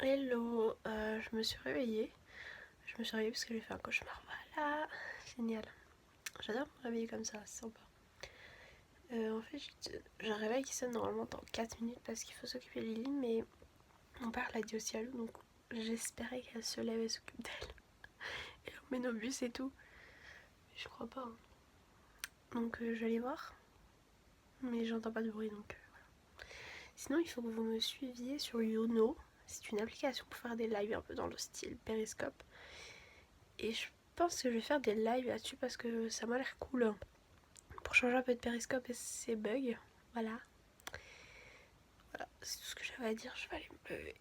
Hello, je me suis réveillée. Je me suis réveillée parce que j'ai fait un cauchemar. Voilà, génial. J'adore me réveiller comme ça, c'est sympa. En fait, j'ai un réveil qui sonne normalement dans 4 minutes parce qu'il faut s'occuper de Lily, mais mon père l'a dit aussi à Lou, donc j'espérais qu'elle se lève et s'occupe d'elle. Et on met nos bus et tout. Mais je crois pas. Hein. Donc je vais aller voir. Mais j'entends pas de bruit donc voilà. Sinon, il faut que vous me suiviez sur Youno. C'est une application pour faire des lives un peu dans le style Periscope. Et je pense que je vais faire des lives là-dessus parce que ça m'a l'air cool. Pour changer un peu de Periscope et ses bugs. Voilà. Voilà, c'est tout ce que j'avais à dire. Je vais aller me lever.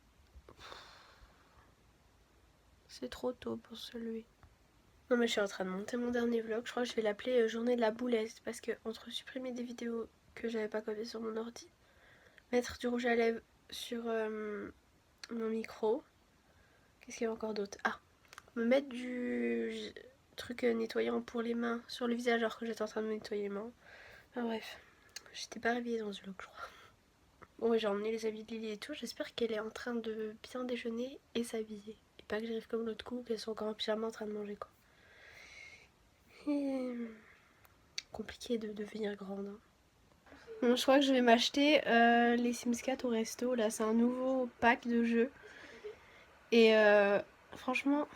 C'est trop tôt pour se lever. Non mais je suis en train de monter mon dernier vlog. Je crois que je vais l'appeler journée de la boulette. Parce que entre supprimer des vidéos que j'avais pas copiées sur mon ordi, mettre du rouge à lèvres sur mon micro. Qu'est-ce qu'il y a encore d'autre? Ah, me mettre du truc nettoyant pour les mains sur le visage alors que j'étais en train de me nettoyer les mains. Enfin bref, j'étais pas réveillée dans ce vlog je crois. Bon j'ai emmené les habits de Lily et tout, j'espère qu'elle est en train de bien déjeuner et s'habiller. Et pas que j'arrive comme l'autre coup, qu'elles sont encore en pyjama en train de manger quoi. Et... compliqué de devenir grande. Hein. Bon, je crois que je vais m'acheter les Sims 4 au resto, là c'est un nouveau pack de jeux. Et franchement...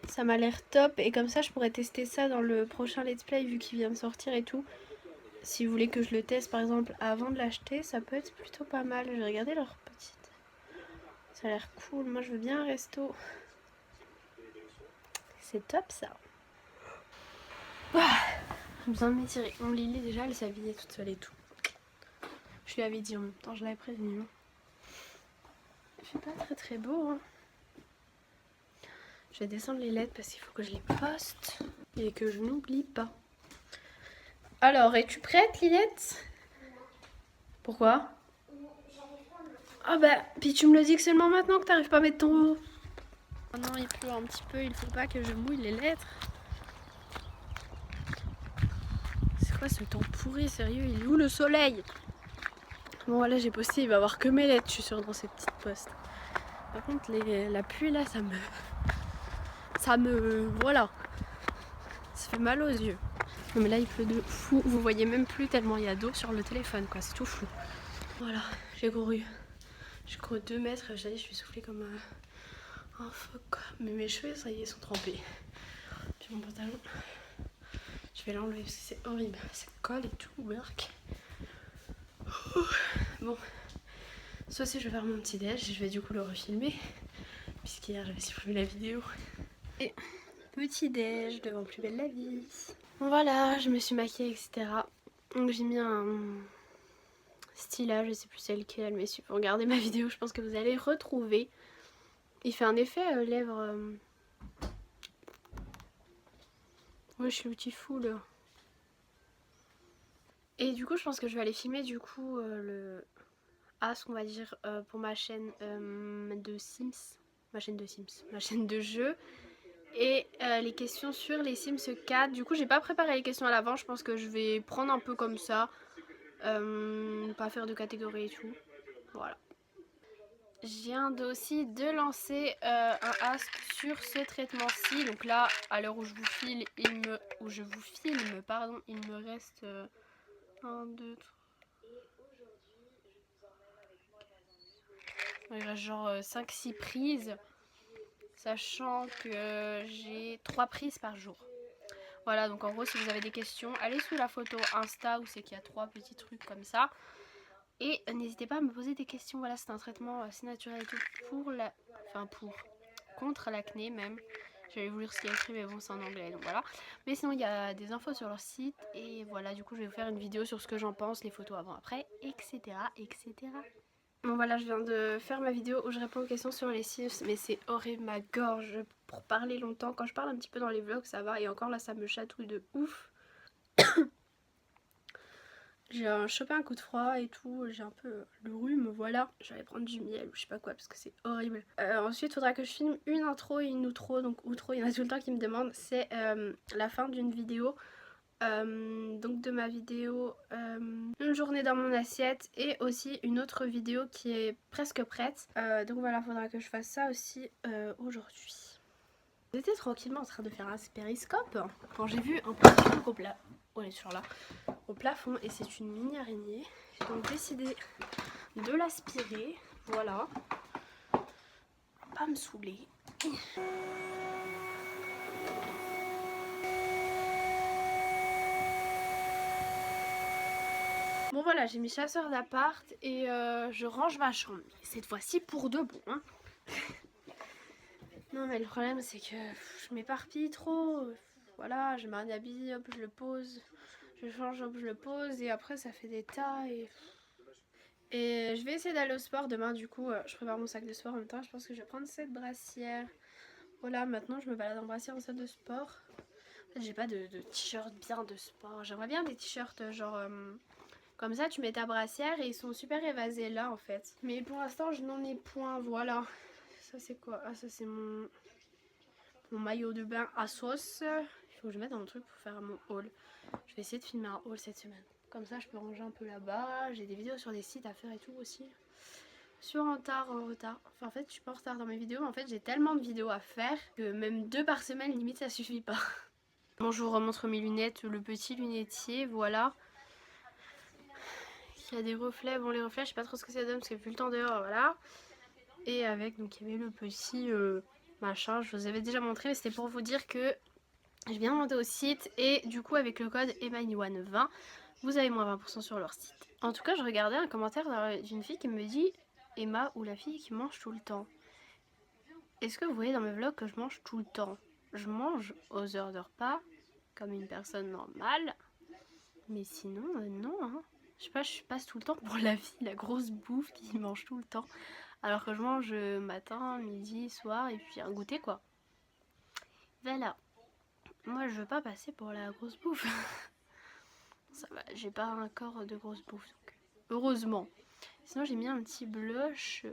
ça m'a l'air top et comme ça je pourrais tester ça dans le prochain let's play vu qu'il vient de sortir et tout. Si vous voulez que je le teste par exemple avant de l'acheter, ça peut être plutôt pas mal. Je vais regarder leur petite. Ça a l'air cool, moi je veux bien un resto. C'est top ça. J'ai besoin de m'étirer. Mon Lily déjà elle s'habillait toute seule et tout. Je lui avais dit en même temps, je l'avais prévenu. Il fait pas très très beau hein. Je vais descendre les lettres parce qu'il faut que je les poste et que je n'oublie pas. Alors, es-tu prête, Lilette? Pourquoi? Ah bah, puis tu me le dis que seulement maintenant que t'arrives pas à mettre ton... Oh non, il pleut un petit peu, il faut pas que je mouille les lettres. C'est quoi ce temps pourri, sérieux? Il est où le soleil? Bon voilà, j'ai posté, il va y avoir que mes lettres, je suis sûre, dans ces petites postes. Par contre, la pluie là, ça me... Voilà. Ça fait mal aux yeux. Non mais là, il pleut de fou. Vous voyez même plus tellement il y a d'eau sur le téléphone, quoi. C'est tout flou. Voilà, j'ai couru. J'ai couru 2 mètres, je suis soufflée comme un phoque, quoi. Mais mes cheveux, ça y est, sont trempés. Puis mon pantalon, je vais l'enlever parce que c'est horrible. Ça colle et tout, work. Bon, soit si je vais faire mon petit déj, je vais du coup le refilmer. Puisqu'hier j'avais supprimé la vidéo. Et petit déj devant Plus belle la vie. Bon voilà, je me suis maquillée, etc. Donc j'ai mis un stylet, je sais plus c'est lequel, mais si vous regardez ma vidéo, je pense que vous allez retrouver. Il fait un effet lèvres. Ouais, je suis beautiful. Et du coup, je pense que je vais aller filmer du coup le Ask, on va dire, pour ma chaîne de Sims. Ma chaîne de jeu. Et les questions sur les Sims 4. Du coup, j'ai pas préparé les questions à l'avant. Je pense que je vais prendre un peu comme ça. Pas faire de catégorie et tout. Voilà. Je viens aussi de lancer un ask sur ce traitement-ci. Donc là, à l'heure où je vous filme, il me reste 1, 2, 3. Il reste genre 5-6 prises. Sachant que j'ai 3 prises par jour. Voilà, donc en gros, si vous avez des questions, allez sous la photo Insta où c'est qu'il y a 3 petits trucs comme ça. Et n'hésitez pas à me poser des questions. Voilà, c'est un traitement assez naturel et tout contre l'acné même. J'avais voulu ce qu'il y a écrit, mais bon, c'est en anglais, donc voilà. Mais sinon, il y a des infos sur leur site. Et voilà, du coup, je vais vous faire une vidéo sur ce que j'en pense, les photos avant-après, etc., etc. Bon voilà, je viens de faire ma vidéo où je réponds aux questions sur les Sims, mais c'est horrible, ma gorge pour parler longtemps. Quand je parle un petit peu dans les vlogs, ça va, et encore là, ça me chatouille de ouf. J'ai chopé un coup de froid et tout, j'ai un peu le rhume, voilà. Je vais aller prendre du miel ou je sais pas quoi parce que c'est horrible. Ensuite, il faudra que je filme une intro et une outro. Donc outro, il y en a tout le temps qui me demandent. C'est la fin d'une vidéo donc de ma vidéo une journée dans mon assiette et aussi une autre vidéo qui est presque prête. Donc voilà, faudra que je fasse ça aussi aujourd'hui. J'étais tranquillement en train de faire un périscope quand j'ai vu un petit truc au plat. Oh, elle est sur là. Au plafond et c'est une mini araignée. J'ai donc décidé de l'aspirer. Voilà. Pas me saouler. Bon voilà, j'ai mis chasseur d'appart et je range ma chambre. Cette fois-ci pour de bon. Hein. Non mais le problème c'est que je m'éparpille trop. Voilà, je mets un habit, hop je le pose. Je change, hop je le pose et après ça fait des tas et je vais essayer d'aller au sport demain du coup. Je prépare mon sac de sport en même temps. Je pense que je vais prendre cette brassière. Voilà, maintenant je me balade en brassière en salle de sport. En fait j'ai pas de t-shirt bien de sport. J'aimerais bien des t-shirts genre... comme ça tu mets ta brassière et ils sont super évasés là en fait. Mais pour l'instant je n'en ai point, voilà. Ça c'est quoi? Ah ça c'est mon maillot de bain à sauce. Il faut que je mette dans mon truc pour faire mon haul. Je vais essayer de filmer un haul cette semaine. Comme ça je peux ranger un peu là-bas. J'ai des vidéos sur des sites à faire et tout aussi. Sur en retard. Enfin en fait je suis pas en retard dans mes vidéos mais en fait j'ai tellement de vidéos à faire que même 2 par semaine limite ça suffit pas. Bon je vous remontre mes lunettes, le petit lunetier, voilà. Il y a des reflets, bon les reflets je sais pas trop ce que ça donne parce qu'il n'y a plus le temps dehors, voilà. Et avec donc il y avait le petit machin, je vous avais déjà montré mais c'était pour vous dire que je viens de monter au site et du coup avec le code EMANIWAN20 vous avez moins 20% sur leur site. En tout cas je regardais un commentaire d'une fille qui me dit Emma ou la fille qui mange tout le temps. Est-ce que vous voyez dans mes vlogs que je mange tout le temps? Je mange aux heures de repas comme une personne normale mais sinon non hein. Je sais pas, je passe tout le temps pour la fille, la grosse bouffe qui mange tout le temps. Alors que je mange matin, midi, soir et puis un goûter quoi. Voilà. Moi je veux pas passer pour la grosse bouffe. Ça va, j'ai pas un corps de grosse bouffe donc heureusement. Sinon j'ai mis un petit blush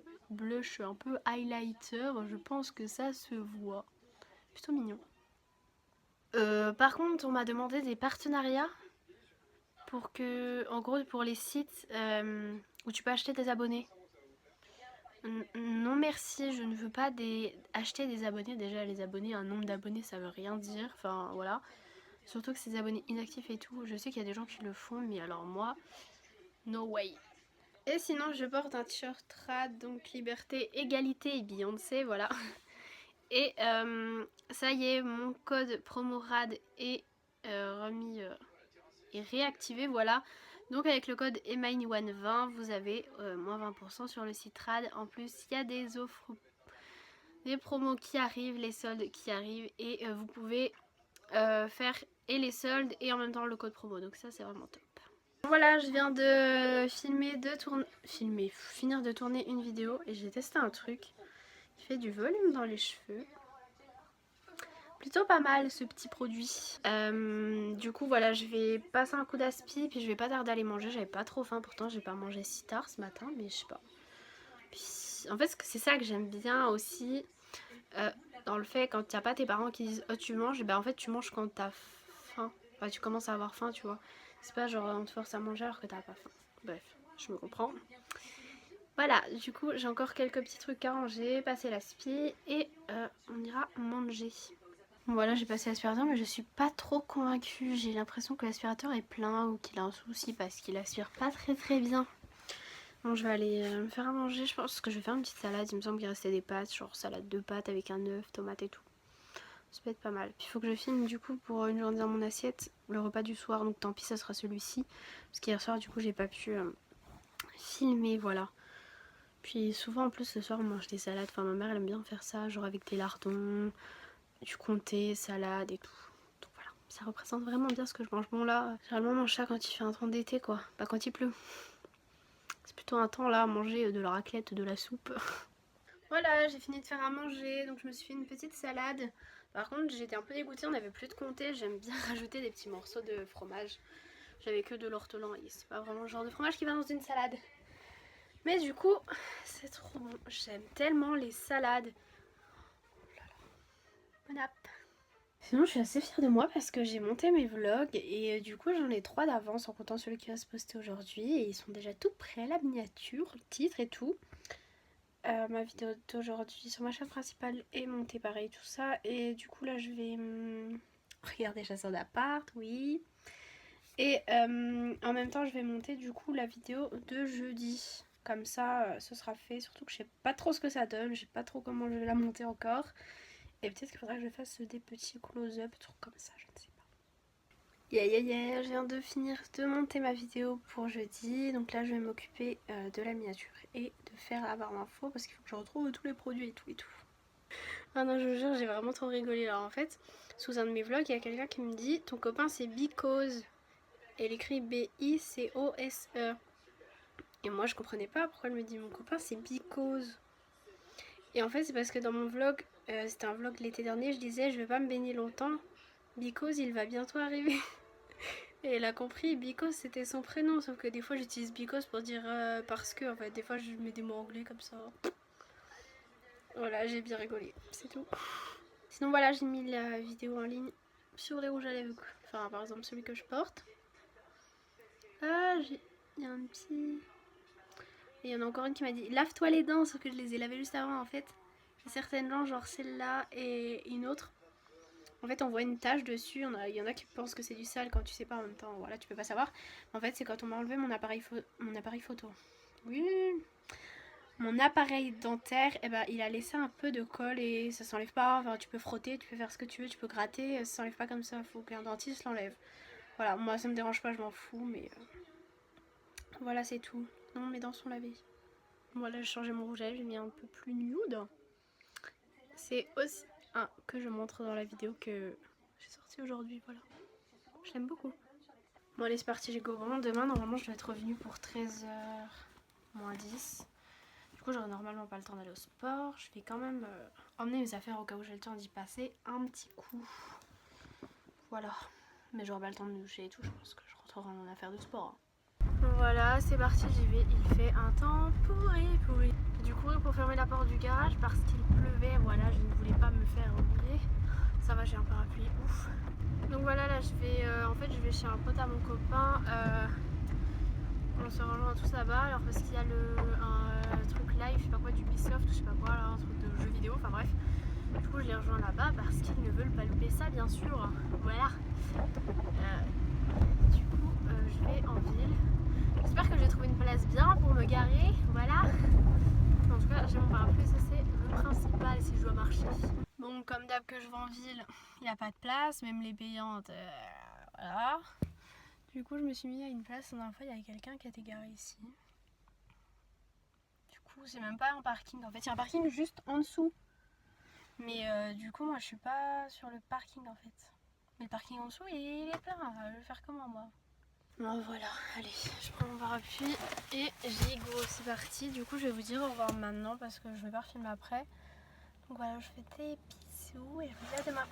un peu highlighter, je pense que ça se voit. Plutôt mignon. Par contre on m'a demandé des partenariats pour que, en gros pour les sites où tu peux acheter des abonnés. Non merci, je ne veux pas acheter des abonnés. Déjà les abonnés, un nombre d'abonnés ça veut rien dire, enfin voilà. Surtout que c'est des abonnés inactifs et tout. Je sais qu'il y a des gens qui le font mais alors moi, no way. Et sinon je porte un t-shirt rad, donc liberté, égalité et Beyoncé, voilà. Et ça y est, mon code promo rad est remis et réactivé, voilà. Donc avec le code EMANIWAN20 vous avez moins 20% sur le site rad. En plus il y a des offres, des promos qui arrivent, les soldes qui arrivent et vous pouvez faire et les soldes et en même temps le code promo. Donc ça c'est vraiment top. Voilà, je viens de finir de tourner une vidéo et j'ai testé un truc qui fait du volume dans les cheveux. Plutôt pas mal ce petit produit. Du coup voilà, je vais passer un coup d'aspi puis je vais pas tarder à aller manger. J'avais pas trop faim, pourtant j'ai pas mangé si tard ce matin mais je sais pas. Puis, en fait c'est ça que j'aime bien aussi dans le fait quand il n'y a pas tes parents qui disent oh tu manges, et ben en fait tu manges quand t'as faim. Enfin tu commences à avoir faim tu vois. C'est pas genre on te force à manger alors que t'as pas faim. Bref, je me comprends. Voilà, du coup j'ai encore quelques petits trucs à ranger, passer l'aspi et on ira manger. Voilà, j'ai passé l'aspirateur mais je suis pas trop convaincue. J'ai l'impression que l'aspirateur est plein ou qu'il a un souci parce qu'il aspire pas très bien. Bon, je vais aller me faire à manger. Je pense que je vais faire une petite salade. Il me semble qu'il restait des pâtes, genre salade de pâtes avec un œuf, tomate et tout. Ça peut être pas mal. Puis il faut que je filme du coup pour une journée dans mon assiette le repas du soir. Donc tant pis, ça sera celui-ci. Parce qu'hier soir du coup j'ai pas pu filmer, voilà. Puis souvent en plus le soir on mange des salades. Enfin ma mère elle aime bien faire ça, genre avec des lardons, du comté, salade et tout. Donc voilà, ça représente vraiment bien ce que je mange. Bon là, généralement on mange ça quand il fait un temps d'été quoi, pas quand il pleut. C'est plutôt un temps là à manger de la raclette, de la soupe. Voilà, j'ai fini de faire à manger, donc je me suis fait une petite salade. Par contre j'étais un peu dégoûtée, on n'avait plus de comté. J'aime bien rajouter des petits morceaux de fromage. J'avais que de l'ortolan et c'est pas vraiment le genre de fromage qui va dans une salade. Mais du coup, c'est trop bon. J'aime tellement les salades. Bon app. Sinon je suis assez fière de moi parce que j'ai monté mes vlogs et du coup j'en ai 3 d'avance en comptant celui qui va se poster aujourd'hui et ils sont déjà tout prêts, la miniature, le titre et tout. Ma vidéo d'aujourd'hui sur ma chaîne principale est montée pareil tout ça et du coup là je vais regarder Chasseur d'appart, oui. Et en même temps je vais monter du coup la vidéo de jeudi. Comme ça ce sera fait, surtout que je sais pas trop ce que ça donne, je sais pas trop comment je vais la monter encore. Et peut-être qu'il faudra que je fasse des petits close-up, trucs comme ça, je ne sais pas. Je viens de finir de monter ma vidéo pour jeudi. Donc là, je vais m'occuper de la miniature et de faire la barre d'infos parce qu'il faut que je retrouve tous les produits et tout et tout. Ah non, je vous jure, j'ai vraiment trop rigolé. Alors en fait, sous un de mes vlogs, il y a quelqu'un qui me dit ton copain c'est Bicose. Et elle écrit B-I-C-O-S-E. Et moi, je comprenais pas pourquoi elle me dit mon copain c'est Bicose. Et en fait, c'est parce que dans mon vlog, c'était un vlog l'été dernier, je disais je vais pas me baigner longtemps, Bicose il va bientôt arriver. Et elle a compris, Bicose c'était son prénom, sauf que des fois j'utilise Bicose pour dire parce que, en fait, des fois je mets des mots anglais comme ça. Voilà, j'ai bien rigolé, c'est tout. Sinon voilà, j'ai mis la vidéo en ligne sur les rouges à lèvres, enfin par exemple celui que je porte. Ah, il y a un petit... Et il y en a encore une qui m'a dit lave-toi les dents, sauf que je les ai lavées juste avant en fait. Il y a certaines dents, genre celle-là et une autre. En fait, on voit une tache dessus. Il y en a qui pensent que c'est du sale quand tu sais pas en même temps. Voilà, tu peux pas savoir. En fait, c'est quand on m'a enlevé mon appareil photo. Oui. Mon appareil dentaire, eh ben, il a laissé un peu de colle et ça s'enlève pas. Enfin, tu peux frotter, tu peux faire ce que tu veux, tu peux gratter. Ça s'enlève pas comme ça. Faut qu'un dentiste l'enlève. Voilà, moi ça me dérange pas, je m'en fous. Mais voilà, c'est tout. Non, mes dents sont lavées. Voilà, j'ai changé mon rouge à lèvres, j'ai mis un peu plus nude. C'est aussi un que je montre dans la vidéo que j'ai sorti aujourd'hui, voilà. Je l'aime beaucoup. Bon allez c'est parti, j'ai go. Vraiment demain normalement je dois être revenue pour 13h moins 10. Du coup j'aurai normalement pas le temps d'aller au sport. Je vais quand même emmener mes affaires au cas où j'ai le temps d'y passer un petit coup. Voilà. Mais j'aurai pas le temps de me doucher et tout, je pense que je rentrerai en affaires de sport. Voilà, c'est parti, j'y vais. Il fait un temps pourri. J'ai dû courir pour fermer la porte du garage parce qu'il pleuvait. Voilà, je ne voulais pas me faire oublier. Ça va, j'ai un parapluie, ouf. Donc voilà, là je vais en fait je vais chez un pote à mon copain. On se rejoint tous là-bas. Alors parce qu'il y a un truc live, je sais pas quoi, d'Ubisoft, je sais pas quoi, là, un truc de jeu vidéo, enfin bref. Du coup je les rejoins là-bas parce qu'ils ne veulent pas louper ça bien sûr. Voilà. Du coup je vais en ville. J'espère que je vais trouver une place bien pour me garer. Voilà. En tout cas j'ai mon parapluie, ça c'est le principal si je dois marcher. Bon, comme d'hab que je vais en ville, il n'y a pas de place, même les payantes, voilà. Du coup, je me suis mis à une place. La dernière fois, il y avait quelqu'un qui était garé ici. Du coup, c'est même pas un parking. En fait, il y a un parking juste en dessous. Mais du coup, moi, je suis pas sur le parking en fait. Mais le parking en dessous, il est plein. Je vais faire comment, moi? Bon, voilà. Allez, je prends mon parapluie et j'y go. C'est parti. Du coup, je vais vous dire au revoir maintenant parce que je vais pas filmer après. Donc voilà, je fais des bisous et je vous dis à demain.